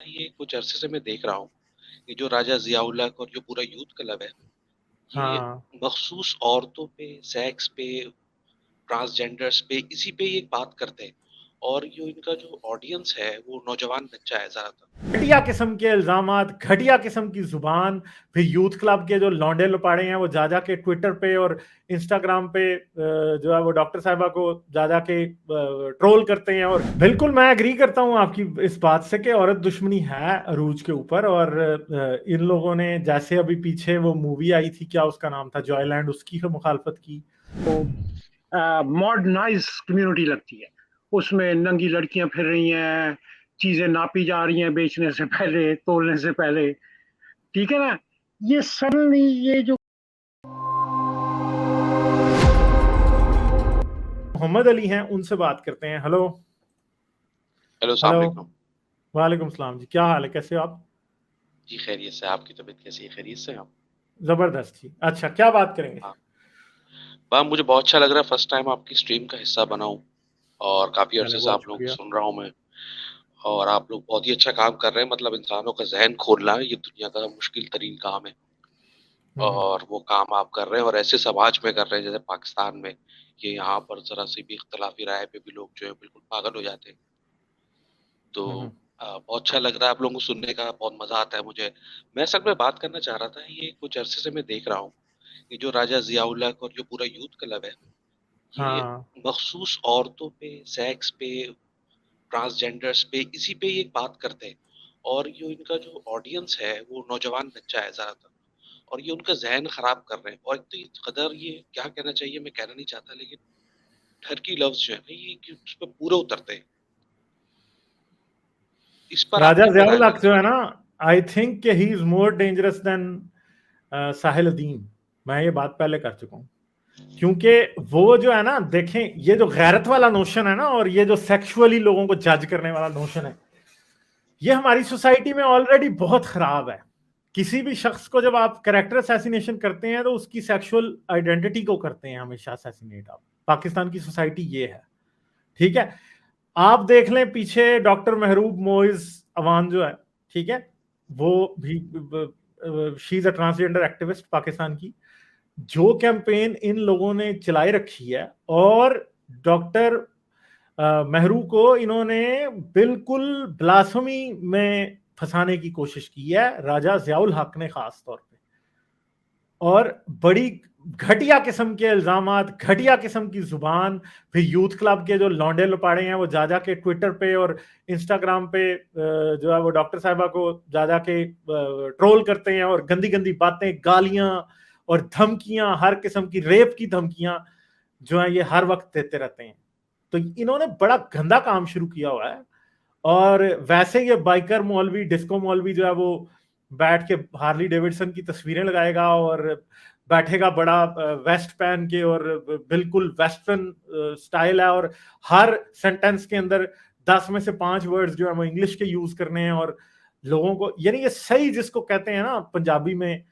ये कुछ अरसे से मैं देख रहा हूँ कि जो राजा ज़िया-उल हक और जो पूरा यूथ क्लब है, ये हाँ। मखसूस औरतों पे, सेक्स पे, ट्रांसजेंडर्स पे, इसी पे ये बात करते हैं और जो इनका जो ऑडियंस है, वो नौजवान बच्चा है ज़्यादातर। घटिया किस्म के इल्जामात, घटिया किस्म की जुबान, फिर यूथ क्लब के जो लौंडे लपाड़े हैं वो जा जा के ट्विटर पे और इंस्टाग्राम पे जो है वो डॉक्टर साहिबा को जा जा के ट्रोल करते हैं। और बिल्कुल मैं एग्री करता हूं आपकी इस बात से कि औरत दुश्मनी है अरूज के ऊपर। और इन लोगों ने जैसे अभी पीछे वो मूवी आई थी, क्या उसका नाम था, जॉयलैंड, उसकी मुखालफत की। तो मॉडर्नाइज कम्युनिटी लगती है। उसमें नंगी लड़कियां फिर रही हैं, चीजें नापी जा रही हैं बेचने से पहले, तोलने से पहले। ठीक है ना? ये सडनली ये जो मोहम्मद अली हैं, उनसे बात करते हैं। हेलो। हेलो, अस्सलाम हेलो। वालेकुम। वालेकुम सलाम जी, क्या हाल है, कैसे हो आप? जी, खैरियत से। आपकी तबीयत कैसी है? खैरियत से हैं आप? जबरदस्त जी। अच्छा, क्या बात करेंगे? हाँ, मुझे बहुत अच्छा लग रहा है, फर्स्ट टाइम आपकी स्ट्रीम का हिस्सा बना हूँ और काफ़ी चले, अरसे से बहुत आप लोगों को शुक्रिया। सुन रहा हूँ मैं। और आप लोग बहुत ही अच्छा काम कर रहे हैं, मतलब इंसानों का ज़हन खोलना ये दुनिया का मुश्किल तरीन काम है हम्म। और वो काम आप कर रहे हैं और ऐसे समाज में कर रहे हैं जैसे पाकिस्तान में, कि यहाँ पर ज़रा सी भी इख्तिलाफ़ी राय पे भी लोग जो है बिल्कुल पागल हो जाते हैं। तो हम्म। बहुत अच्छा लग रहा है आप लोगों को सुनने का, बहुत मज़ा आता है मुझे। मैं असल में बात करना चाह रहा था, ये कुछ अरसे से मैं देख रहा हूँ कि जो राजा ज़िया-उल हक और जो पूरा यूथ क्लब है, ये हाँ। मखसूस औरतों पे, सेक्स पे, ट्रांसजेंडर्स पे, इसी पे ये बात करते हैं और जो इनका जो ऑडियंस है वो नौजवान बच्चा है ज़्यादातर और ये उनका ज़हन ख़राब कर रहे हैं। और एक तो ये कदर, ये क्या कहना चाहिए मैं कहना नहीं चाहता, लेकिन ठरकी लफ्ज़ जो है ना, ये कि उस पे पूरे उतरते हैं। इस पर राजा आपकी क्या राय ज़ियाउल हक जो वगैरह? है ना, I think he is more dangerous than Sahil Adeem. मैं ये बात पहले कर चुका हूँ। क्योंकि वो जो है ना, देखें, ये जो गैरत वाला नोशन है ना, और ये जो सेक्सुअली लोगों को जज करने वाला नोशन है, ये हमारी सोसाइटी में ऑलरेडी बहुत खराब है। किसी भी शख्स को जब आप कैरेक्टर असैसिनेशन करते हैं तो उसकी सेक्सुअल आइडेंटिटी को करते हैं हमेशा असैसिनेट। आप, पाकिस्तान की सोसाइटी ये है। ठीक है। आप देख लें पीछे डॉक्टर महरूब मोइज अवान जो है, ठीक है, वो भी, she is a transgender activist Pakistan की, जो कैंपेन इन लोगों ने चलाई रखी है। और डॉक्टर मेहरू को इन्होंने बिल्कुल ब्लासफमी में फंसाने की कोशिश की है, राजा ज़ियाउल हक ने खास तौर पे। और बड़ी घटिया किस्म के इल्जामात, घटिया किस्म की जुबान, फिर यूथ क्लब के जो लौंडे लपाड़े हैं वो जा जा के ट्विटर पे और इंस्टाग्राम पे जो है वो डॉक्टर साहिबा को जा जा के ट्रोल करते हैं और गंदी गंदी बातें, गालियां और धमकियां, हर किस्म की रेप की धमकियां जो है ये हर वक्त देते रहते हैं। तो इन्होंने बड़ा गंदा काम शुरू किया हुआ है। और वैसे ये बाइकर मौलवी, डिस्को मौलवी जो है वो बैठ के हार्ली डेविडसन की तस्वीरें लगाएगा और बैठेगा बड़ा वेस्ट पहन के, और बिल्कुल वेस्टर्न स्टाइल है। और हर सेंटेंस के अंदर 10 में से 5 वर्ड्स जो है वो इंग्लिश के यूज करने हैं। और लोगों को, यानी ये सही जिसको कहते हैं ना पंजाबी में,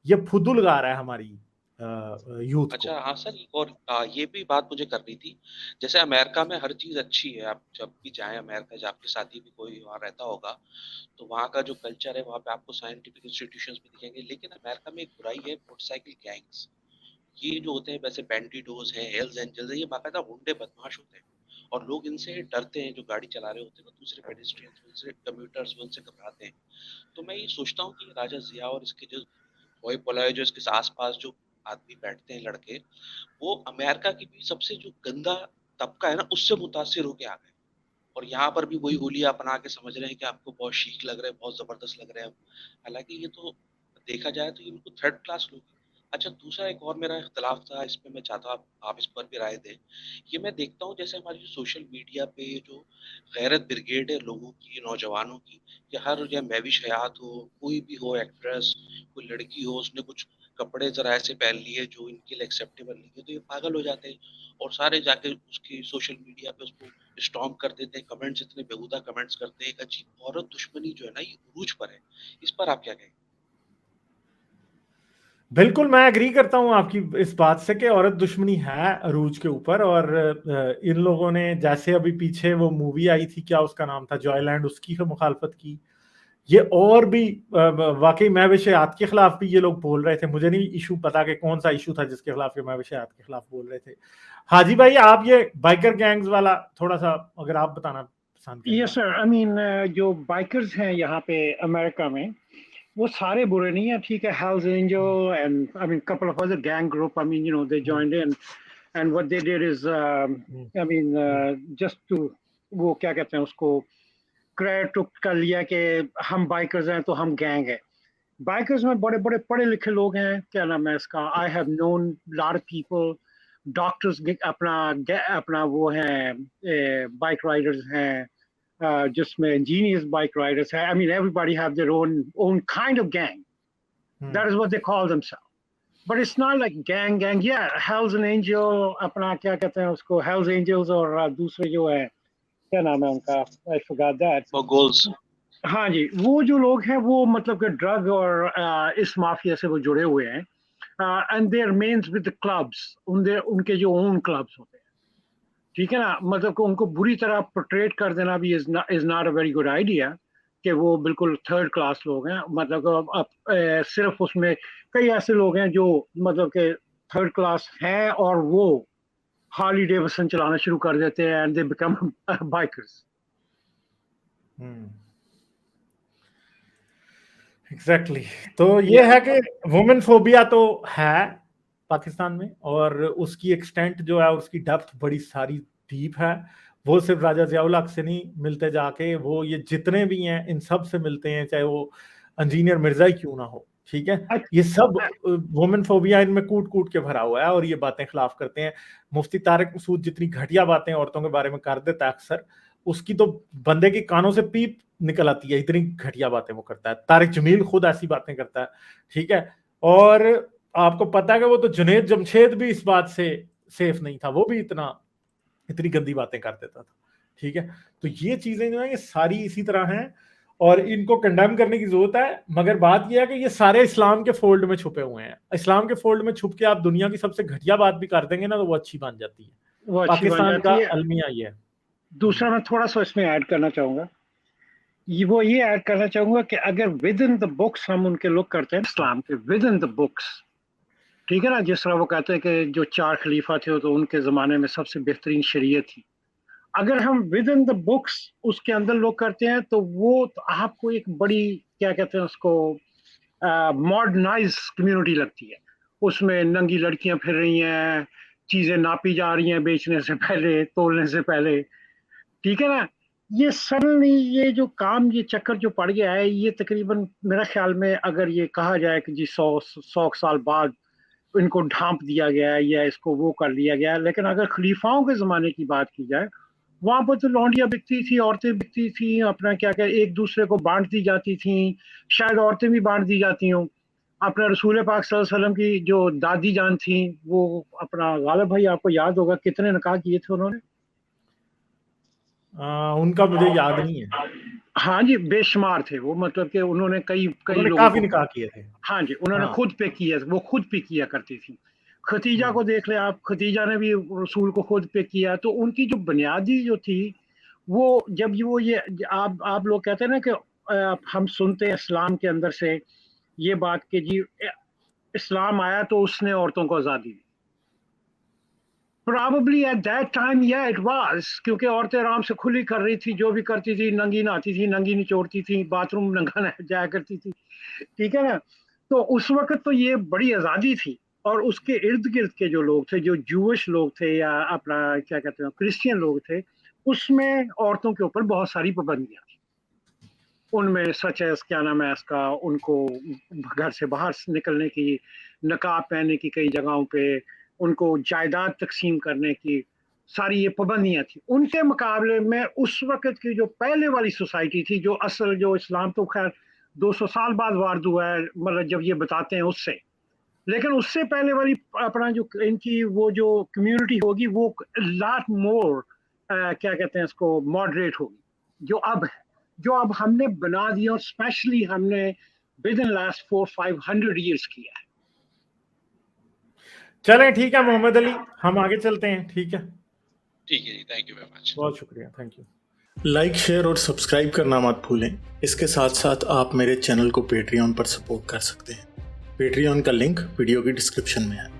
ये फुदुल गा रहा है हमारी यूथ को। अच्छा, हाँ सर, और ये भी बात मुझे करनी थी। जैसे अमेरिका में हर चीज़ अच्छी है, आप जब भी जाएँ अमेरिका, जब आपके साथी भी कोई वहाँ रहता होगा, तो वहाँ का जो कल्चर है, वहाँ पे आपको साइंटिफिक इंस्टीट्यूशंस भी दिखेंगे। लेकिन अमेरिका में एक बुराई है, मोटरसाइकिल गैंग्स। ये जो होते हैं, वैसे बैंडिडोज हैं, हेल्स एंजल्स हैं, ये बाकायदा गुंडे बदमाश होते हैं और लोग इनसे डरते हैं। जो गाड़ी चला रहे होते हैं ना, दूसरे पेडेस्ट्रियंस, उनसे, कम्यूटर्स, उनसे घबराते हैं। तो मैं ये सोचता हूँ कि राजा ज़िया और इसके जो होए पोलाय, जो इसके आस-पास जो आदमी बैठते हैं लड़के, वो अमेरिका की भी सबसे जो गंदा तबका है ना, उससे मुतासिर होके आ गए और यहाँ पर भी वही हुलिया अपना के समझ रहे हैं कि आपको बहुत शीक लग रहे हैं, बहुत जबरदस्त लग रहे हैं। हालांकि ये तो देखा जाए तो ये बिल्कुल थर्ड क्लास लोग हैं। अच्छा, दूसरा एक और मेरा इख्तलाफ था, इस पे मैं चाहता हूँ आप इस पर भी राय दें। ये मैं देखता हूँ जैसे हमारी जो सोशल मीडिया पे जो गैरत ब्रिगेड है लोगों की, नौजवानों की, कि हर या महविश हयात हो, कोई भी हो एक्ट्रेस, कोई लड़की हो, उसने कुछ कपड़े जरा ऐसे पहन लिए जो इनके लिए एक्सेप्टेबल नहीं है, तो ये पागल हो जाते हैं और सारे जाके उसकी सोशल मीडिया पे उसको स्टॉर्म कर देते हैं, कमेंट्स, इतने बेहुदा कमेंट्स करते हैं। एक अजीब औरत दुश्मनी जो है ना, ये उरूज पर है। इस पर आप क्या कहेंगे? बिल्कुल मैं एग्री करता हूं आपकी इस बात से कि औरत दुश्मनी है अरूज के ऊपर। और इन लोगों ने जैसे अभी पीछे वो मूवी आई थी, क्या उसका नाम था, जॉयलैंड, उसकी मुखालफत की। ये और भी वाकई मैं विषयात के खिलाफ भी ये लोग बोल रहे थे। मुझे नहीं इशू पता कि कौन सा इशू था जिसके खिलाफ ये मैं विषयात के खिलाफ बोल रहे थे। हाजी भाई, आप ये बाइकर गैंग्स वाला थोड़ा सा अगर आप बताना पसंद करें। यस सर, आई मीन जो बाइकर्स हैं यहाँ पे अमेरिका में, वो सारे बुरे नहीं है, ठीक है। Hells Angel and I mean couple of other gang group, I mean you know they joined in and what they did is I mean just to, वो क्या कहते हैं उसको, क्रेडिट कर लिया कि हम बाइकर्स हैं तो हम गैंग है। बाइकर्स में बड़े बड़े पढ़े लिखे लोग हैं, क्या नाम है इसका, I have known lot of people, doctors अपना वो हैं, बाइक राइडर्स हैं, जिसमें इंजीनियर्स बाइक राइडर्स हैं। I mean everybody have their own kind of gang, that is what they call themselves, but it's not like gang. या hells and angel, अपना क्या कहते हैं उसको, हेल्स एंजल्स, और दूसरे जो है क्या नाम है उनका, आई फॉरगॉट दैट, वो गोल्स। हाँ जी, वो जो लोग हैं वो मतलब कि ड्रग और इस माफिया से वो जुड़े हुए हैं, and their men's with the clubs, उनके जो ओन क्लब्स होते हैं, ठीक है ना। मतलब कि उनको बुरी तरह पोर्ट्रेट कर देना भी is not a very good idea, कि वो बिल्कुल थर्ड क्लास लोग हैं। मतलब अब सिर्फ उसमें कई ऐसे लोग हैं जो मतलब के थर्ड क्लास हैं और वो हार्ली डेविडसन चलाना शुरू कर देते हैं and they become bikers. Exactly तो ये है कि वुमेन फोबिया तो है पाकिस्तान में, और उसकी एक्सटेंट जो है, उसकी डेप्थ बड़ी सारी डीप है। वो सिर्फ राजा ज़ियाउल हक से नहीं मिलते जाके, वो ये जितने भी हैं इन सब से मिलते हैं, चाहे वो इंजीनियर मिर्जा ही क्यों ना हो, ठीक है। ये सब वुमेन फोबिया इनमें कूट कूट के भरा हुआ है और ये बातें खिलाफ करते हैं। मुफ्ती तारिक मसूद जितनी घटिया बातें औरतों के बारे में कर देता है अक्सर, उसकी तो बंदे की कानों से पीप निकल आती है, इतनी घटिया बातें वो करता है। तारिक जमील खुद ऐसी बातें करता है, ठीक है। और आपको पता है कि वो तो जुनेद जमशेद भी इस बात से सेफ नहीं था, वो भी इतनी गंदी बातें कर देता था, ठीक है। तो ये चीजें जो है ये सारी इसी तरह हैं और इनको कंडेम करने की जरूरत है। मगर बात यह है कि ये सारे इस्लाम के फोल्ड में छुपे हुए हैं। इस्लाम के फोल्ड में छुप के आप दुनिया की सबसे घटिया बात भी कर देंगे ना तो वो अच्छी बन जाती है। वो अच्छी बन पाकिस्तान का जाती है। अलमिया ये है। दूसरा मैं थोड़ा सा इसमें ऐड करना चाहूंगा, ये ऐड करना चाहूंगा कि अगर विद इन द बुक्स हम उनके लोग करते हैं इस्लाम के विद इन द बुक्स, ठीक है ना, जिस तरह वो कहते हैं कि जो 4 खलीफा थे तो उनके ज़माने में सबसे बेहतरीन शरीयत थी, अगर हम विद इन द बुक्स उसके अंदर लोग करते हैं तो वो तो आपको एक बड़ी क्या कहते हैं उसको मॉडर्नाइज कम्युनिटी लगती है। उसमें नंगी लड़कियां फिर रही हैं, चीज़ें नापी जा रही हैं बेचने से पहले, तोलने से पहले, ठीक है ना। ये सडनली ये जो काम, ये चक्कर जो पड़ गया है, ये तकरीबन मेरा ख्याल में अगर ये कहा जाए कि जी 100 साल बाद इनको ढांप दिया गया है या इसको वो कर लिया गया है, लेकिन अगर खलीफाओं के ज़माने की बात की जाए, वहां पर तो लौंडियां बिकती थी, औरतें बिकती थी, अपना क्या क्या एक दूसरे को बांट दी जाती थी, शायद औरतें भी बांट दी जाती हूँ। अपना रसूल पाक सल्लल्लाहु अलैहि वसल्लम की जो दादी जान थी, वो अपना गालिब भाई आपको याद होगा कितने निकाह किए थे उन्होंने? उनका मुझे याद नहीं है। हाँ जी, बेशुमार थे वो, मतलब कि उन्होंने कई कई उन्होंने लोगों काफी को, निकाह किए थे। हाँ जी, उन्होंने हाँ। खुद पे किया, वो खुद पे किया करती थी। खतीजा को देख ले आप, खतीजा ने भी रसूल को खुद पे किया। तो उनकी जो बुनियादी जो थी वो, जब वो ये आप लोग कहते हैं ना कि हम सुनते हैं इस्लाम के अंदर से ये बात कि जी इस्लाम आया तो उसने औरतों को आज़ादी दी। Probably at that time, yeah, it was, क्योंकि औरतें आराम से खुली कर रही थी, जो भी करती थी, नंगी नहाती थी, नंगी निचोड़ती थी, बाथरूम नंगा जाया करती थी, ठीक है ना। तो उस वक्त तो ये बड़ी आज़ादी थी। और उसके इर्द गिर्द के जो लोग थे, जो जूश लोग थे या अपना क्या कहते हैं क्रिश्चियन लोग थे, उसमें औरतों के ऊपर बहुत सारी पाबंदियां थी। उनमें सच है क्या नाम है इसका, उनको घर से बाहर निकलने की, नकाब पहनने की कई जगहों पे, उनको जायदाद तकसीम करने की, सारी ये पाबंदियां थी। उनके मुकाबले में उस वक्त की जो पहले वाली सोसाइटी थी, जो असल जो इस्लाम तो खैर 200 साल बाद वार्द हुआ है, मतलब जब ये बताते हैं उससे, लेकिन उससे पहले वाली अपना जो इनकी वो जो कम्युनिटी होगी वो लॉट मोर क्या कहते हैं इसको, मॉडरेट होगी, जो अब है, जो अब हमने बना दिया, और स्पेशली हमने विद इन लास्ट 400-500 ईयर्स किया है। चलें ठीक है मोहम्मद अली, हम आगे चलते हैं। ठीक है, ठीक है जी, थैंक यू वेरी मच। बहुत शुक्रिया, थैंक यू। लाइक, शेयर और सब्सक्राइब करना मत भूलें। इसके साथ साथ आप मेरे चैनल को पेट्रियन पर सपोर्ट कर सकते हैं। पेट्रियन का लिंक वीडियो की डिस्क्रिप्शन में है।